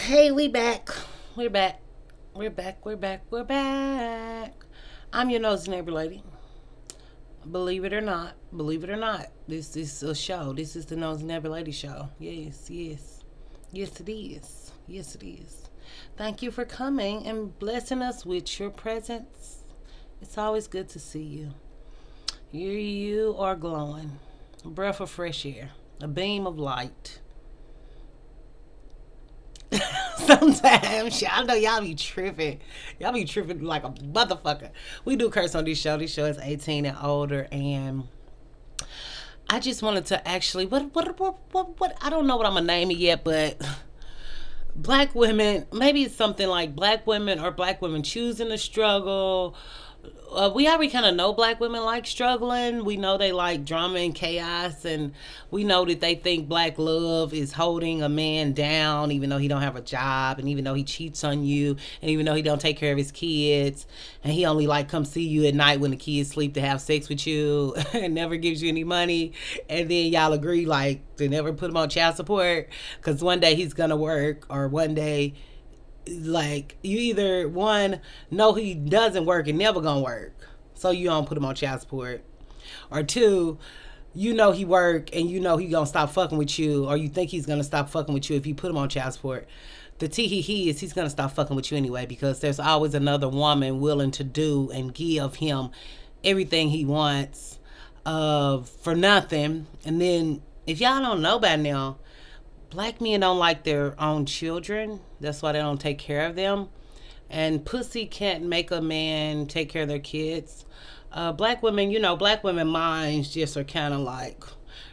Hey, we back. We're back. We're back. We're back. We're back. I'm your nosy neighbor lady. Believe it or not, believe it or not, this is a show. This is the nosy neighbor lady show. Yes, yes, yes, it is. Yes, it is. Thank you for coming and blessing us with your presence. It's always good to see you. You are glowing. A breath of fresh air. A beam of light. Sometimes y'all know y'all be tripping. Y'all be tripping like a motherfucker. We do curse on this show. This show is 18 and older, and I just wanted to actually what I don't know what I'm gonna name it yet, but black women, maybe it's something like black women choosing to struggle. We already kind of know black women like struggling. We know they like drama and chaos, and we know that they think black love is holding a man down, even though he don't have a job, and even though he cheats on you, and even though he don't take care of his kids, and he only like come see you at night when the kids sleep to have sex with you, and never gives you any money, and then y'all agree like to never put him on child support because one day he's gonna work, or one day like you either one know he doesn't work and never gonna work, so you don't put him on child support, or two, you know he work and you know he gonna stop fucking with you, or you think he's gonna stop fucking with you if you put him on child support. The tee he is he's gonna stop fucking with you anyway because there's always another woman willing to do and give him everything he wants for nothing. And then if y'all don't know by now, black men don't like their own children. That's why they don't take care of them. And pussy can't make a man take care of their kids. Black women, black women minds just are kind of like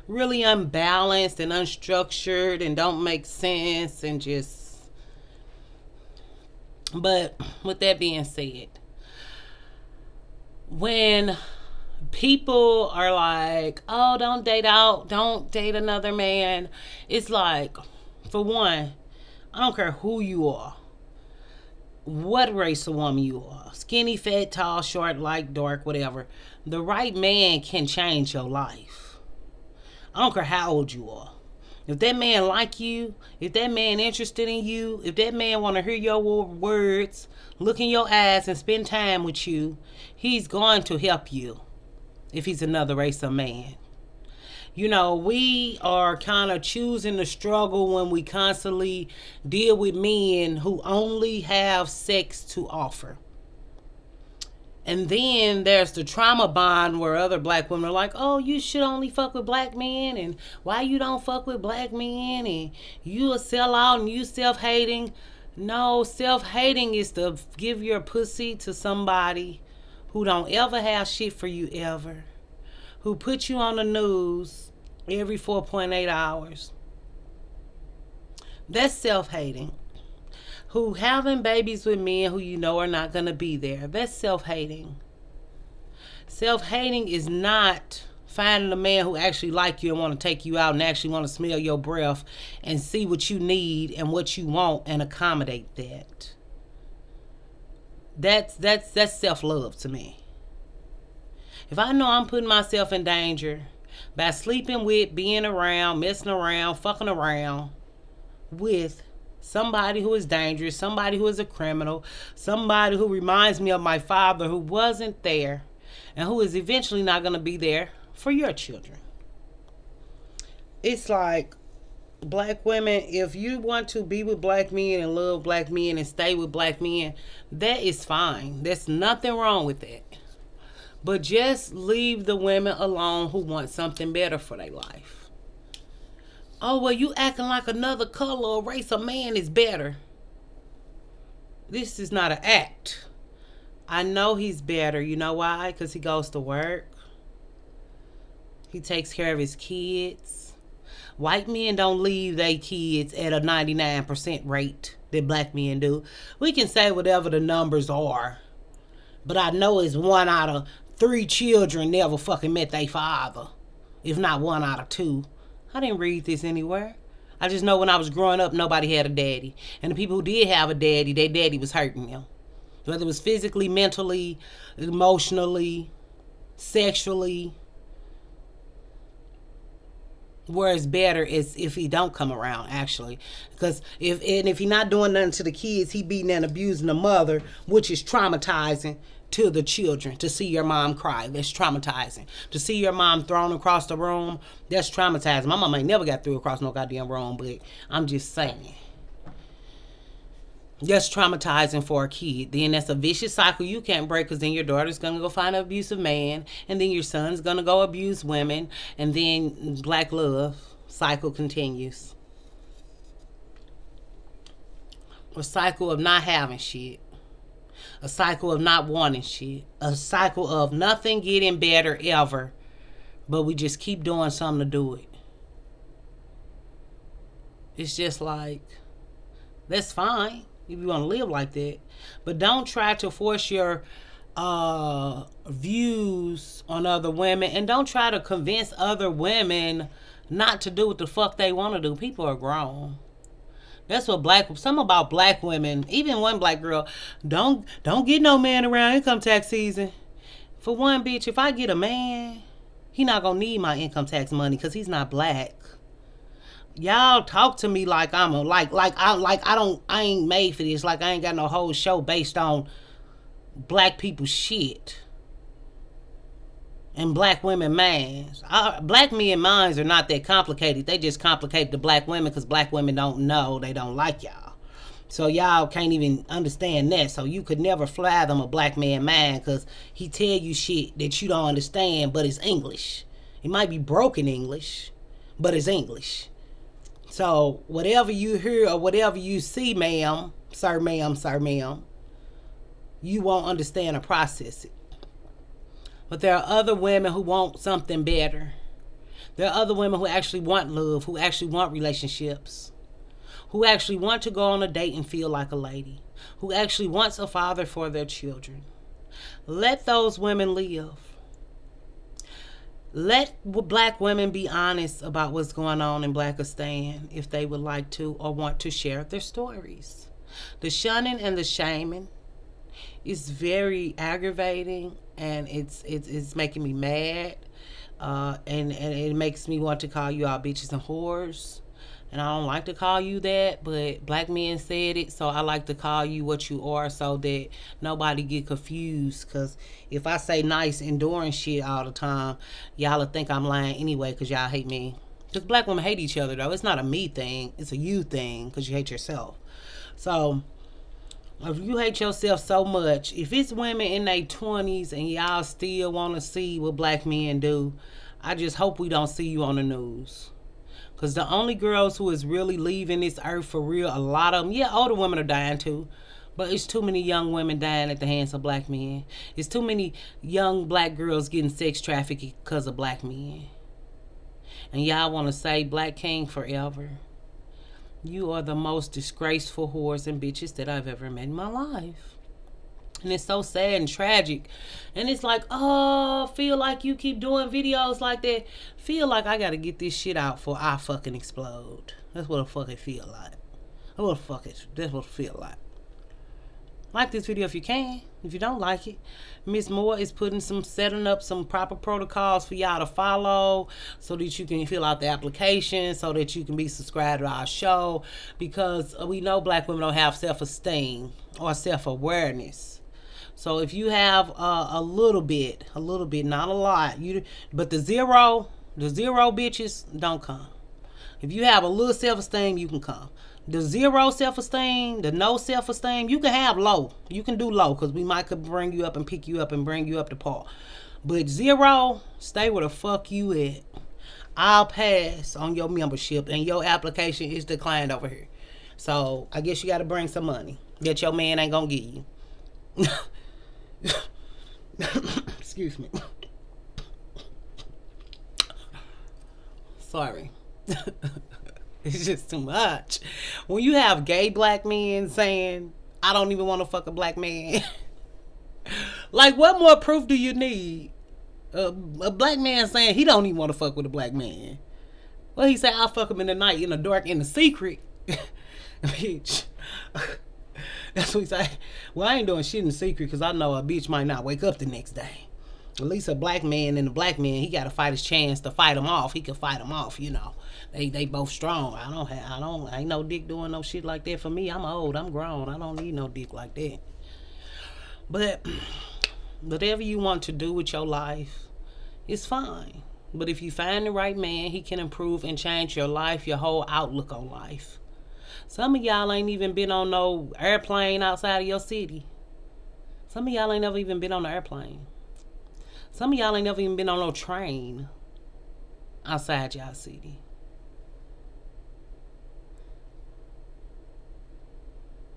really unbalanced and unstructured and don't make sense and just. But with that being said, when people are like, oh, don't date another man, it's like, for one, I don't care who you are, what race of woman you are, skinny, fat, tall, short, light, dark, whatever. The right man can change your life. I don't care how old you are. If that man like you, if that man interested in you, if that man want to hear your words, look in your eyes and spend time with you, he's going to help you if he's another race of man. We are kind of choosing to struggle when we constantly deal with men who only have sex to offer. And then there's the trauma bond where other black women are like, oh, you should only fuck with black men, and why you don't fuck with black men, and you a sellout and you self-hating. No, self-hating is to give your pussy to somebody who don't ever have shit for you ever, who put you on the news every 4.8 hours. That's self-hating. Who having babies with men who you know are not going to be there. That's self-hating. Self-hating is not finding a man who actually like you and want to take you out and actually want to smell your breath and see what you need and what you want and accommodate that. That's self-love to me. If I know I'm putting myself in danger by sleeping with, being around, messing around, fucking around with somebody who is dangerous, somebody who is a criminal, somebody who reminds me of my father who wasn't there and who is eventually not going to be there for your children. It's like, black women, if you want to be with black men and love black men and stay with black men, that is fine. There's nothing wrong with that. But just leave the women alone who want something better for their life. Oh, well, you acting like another color or race of man is better. This is not an act. I know he's better. You know why? Because he goes to work. He takes care of his kids. White men don't leave their kids at a 99% rate that black men do. We can say whatever the numbers are, but I know it's 1 out of 3 children never fucking met their father, if not 1 out of 2. I didn't read this anywhere. I just know when I was growing up, nobody had a daddy. And the people who did have a daddy, their daddy was hurting them. Whether it was physically, mentally, emotionally, sexually. Where it's better is if he don't come around, actually, because if he not doing nothing to the kids, he beating and abusing the mother, which is traumatizing to the children. To see your mom cry, that's traumatizing. To see your mom thrown across the room, that's traumatizing. My mom ain't never got through across no goddamn room, but I'm just saying. That's traumatizing for a kid. Then that's a vicious cycle you can't break, because then your daughter's going to go find an abusive man, and then your son's going to go abuse women, and then black love cycle continues. A cycle of not having shit. A cycle of not wanting shit. A cycle of nothing getting better ever, but we just keep doing something to do it. It's just like, that's fine if you want to live like that, but don't try to force your views on other women, and don't try to convince other women not to do what the fuck they want to do. People are grown. That's what something about black women, even one black girl, don't get no man around income tax season. For one, bitch, if I get a man, he not gonna need my income tax money because he's not black. Y'all talk to me like I'm a I ain't made for this. Like I ain't got no whole show based on black people shit and black women minds. Black men minds are not that complicated. They just complicate the black women because black women don't know they don't like y'all. So y'all can't even understand that. So you could never fathom a black man mind because he tell you shit that you don't understand, but it's English. It might be broken English, but it's English. So whatever you hear or whatever you see, ma'am, sir, ma'am, you won't understand or process it. But there are other women who want something better. There are other women who actually want love, who actually want relationships, who actually want to go on a date and feel like a lady, who actually wants a father for their children. Let those women live. Let black women be honest about what's going on in Blackistan if they would like to or want to share their stories. The shunning and the shaming is very aggravating, and it's making me mad, and it makes me want to call you all bitches and whores. And I don't like to call you that, but black men said it, so I like to call you what you are so that nobody get confused. Because if I say nice, enduring shit all the time, y'all will think I'm lying anyway because y'all hate me. Because black women hate each other, though. It's not a me thing. It's a you thing because you hate yourself. So if you hate yourself so much, if it's women in their 20s and y'all still want to see what black men do, I just hope we don't see you on the news. Because the only girls who is really leaving this earth for real, a lot of them, yeah, older women are dying too. But it's too many young women dying at the hands of black men. It's too many young black girls getting sex trafficked because of black men. And y'all want to say Black King forever. You are the most disgraceful whores and bitches that I've ever met in my life. And it's so sad and tragic. And it's like, oh, feel like you keep doing videos like that. Feel like I gotta get this shit out before I fucking explode. That's what the fuck it feel like. That's what it feel like. Like this video if you can. If you don't like it, Miss Moore is setting up some proper protocols for y'all to follow so that you can fill out the application, so that you can be subscribed to our show, because we know black women don't have self-esteem or self-awareness. So if you have a little bit, not a lot, but the zero bitches, don't come. If you have a little self-esteem, you can come. The zero self-esteem, the no self-esteem, you can have low. You can do low, because we might could bring you up and pick you up and bring you up to par. But zero, stay where the fuck you at. I'll pass on your membership, and your application is declined over here. So I guess you got to bring some money that your man ain't gonna give you. Excuse me. Sorry. It's just too much. When you have gay black men saying, I don't even want to fuck a black man. Like, what more proof do you need? A black man saying he don't even want to fuck with a black man. Well, he said, I'll fuck him in the night, in the dark, in the secret. Bitch. That's what he said. Well, I ain't doing shit in secret because I know a bitch might not wake up the next day. At least a black man and a black man, he got to fight his chance to fight him off. He can fight him off, you know. They both strong. I ain't no dick doing no shit like that for me. I'm old. I'm grown. I don't need no dick like that. But whatever you want to do with your life, it's fine. But if you find the right man, he can improve and change your life, your whole outlook on life. Some of y'all ain't even been on no airplane outside of your city. Some of y'all ain't never even been on an airplane. Some of y'all ain't never even been on no train outside y'all city.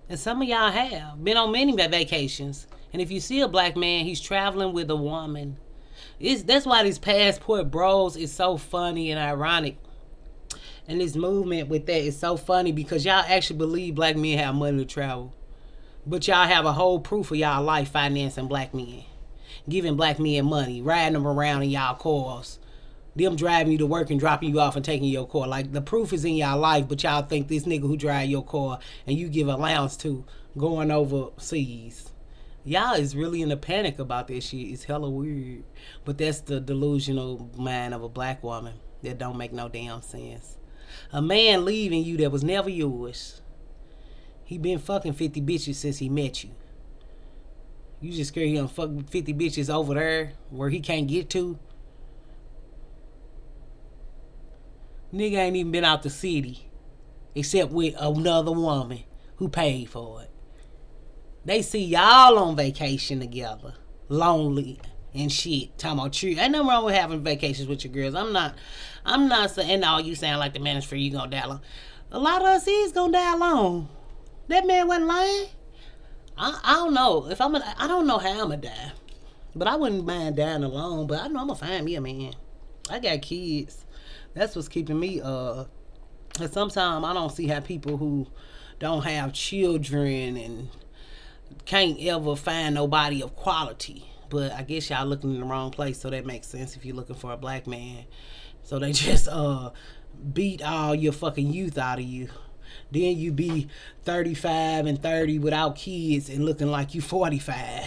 And some of y'all have been on many vacations. And if you see a black man, he's traveling with a woman. That's why these passport bros is so funny and ironic. And this movement with that is so funny because y'all actually believe black men have money to travel. But y'all have a whole proof of y'all life financing black men. Giving black men money, riding them around in y'all cars. Them driving you to work and dropping you off and taking your car. Like, the proof is in y'all life, but y'all think this nigga who drive your car and you give allowance to going overseas. Y'all is really in a panic about this shit. It's hella weird. But that's the delusional mind of a black woman that don't make no damn sense. A man leaving you that was never yours. He been fucking 50 bitches since he met you. You just scared he done fuck 50 bitches over there where he can't get to. Nigga ain't even been out the city except with another woman who paid for it. They see y'all on vacation together, lonely and shit. Talking about true. Ain't nothing wrong with having vacations with your girls. I'm not saying, no, you sound like the minister, you gonna die alone. A lot of us is gonna die alone. That man wasn't lying. I don't know if I don't know how I'm gonna die, but I wouldn't mind dying alone. But I know I'm gonna find me a man. I got kids. That's what's keeping me up. And sometimes I don't see how people who don't have children and can't ever find nobody of quality. But I guess y'all looking in the wrong place, so that makes sense if you're looking for a black man. So they just beat all your fucking youth out of you. Then you be 35 and 30 without kids and looking like you 45.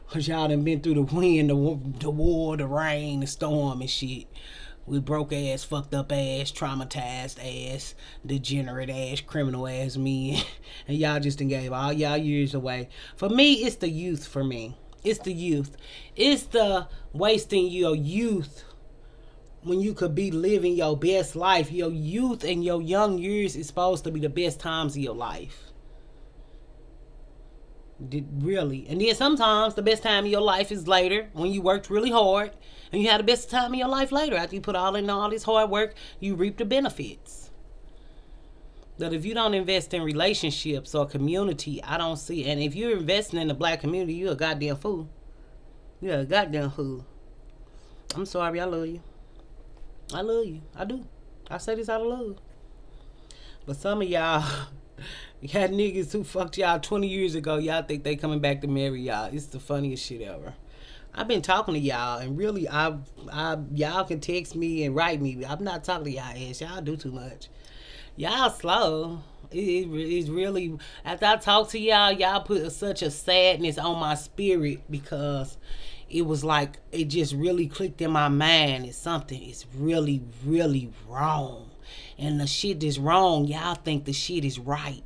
Cause y'all done been through the wind, the war, the rain, the storm and shit. With broke ass, fucked up ass, traumatized ass, degenerate ass, criminal ass men. And y'all just done gave all y'all years away. For me, it's the youth for me. It's the youth. It's the wasting your youth when you could be living your best life. Your youth and your young years is supposed to be the best times of your life. Really. And then sometimes the best time of your life is later when you worked really hard and you had the best time of your life later. After you put all this hard work, you reap the benefits. But if you don't invest in relationships or community, I don't see. And if you're investing in the black community, you're a goddamn fool. You're a goddamn fool. I'm sorry, I love you. I love you. I do. I say this out of love. But some of y'all had niggas who fucked y'all 20 years ago. Y'all think they coming back to marry y'all. It's the funniest shit ever. I've been talking to y'all, and really, y'all can text me and write me. I'm not talking to y'all ass. Y'all do too much. Y'all slow. It's really, after I talk to y'all put such a sadness on my spirit because it was like, it just really clicked in my mind. It's something is really, really wrong. And the shit is wrong, y'all think the shit is right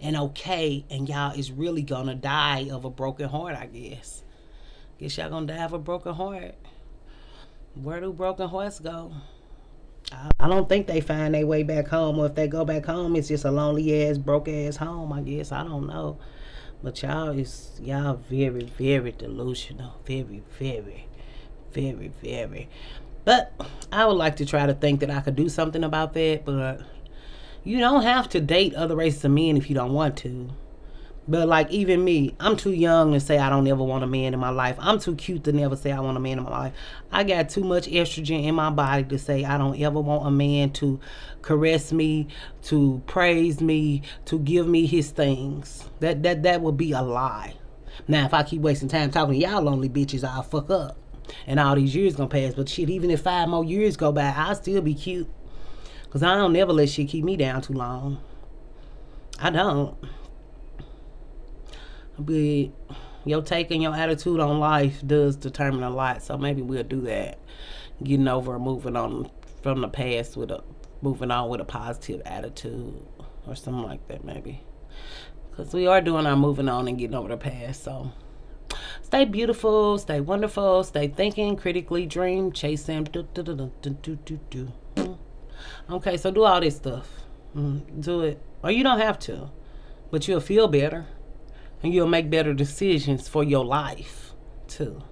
and okay, and y'all is really gonna die of a broken heart, I guess. Guess y'all gonna die of a broken heart. Where do broken hearts go? I don't think they find their way back home, or if they go back home, it's just a lonely ass, broke ass home, I guess. I don't know. But y'all very, very delusional. Very, very, very, very. But I would like to try to think that I could do something about that, but you don't have to date other races of men if you don't want to. But like even me, I'm too young to say I don't ever want a man in my life. I'm too cute to never say I want a man in my life. I got too much estrogen in my body to say I don't ever want a man to caress me, to praise me, to give me his things. That would be a lie. Now if I keep wasting time talking to y'all lonely bitches, I'll fuck up. And all these years gonna pass. But shit, even if 5 more years go by, I'll still be cute. Cause I don't never let shit keep me down too long. I don't. But Your take and your attitude on life does determine a lot. So maybe we'll do that. Getting over, moving on from the past with a moving on with a positive attitude or something like that, maybe. Because we are doing our moving on and getting over the past. So stay beautiful, stay wonderful, stay thinking, critically dream, chasing. Okay, so do all this stuff. Do it. Or you don't have to. But you'll feel better. And you'll make better decisions for your life, too.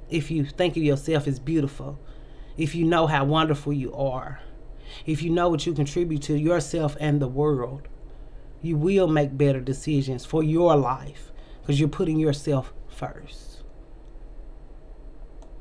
If you think of yourself as beautiful. If you know how wonderful you are. If you know what you contribute to yourself and the world. You will make better decisions for your life. Because you're putting yourself first.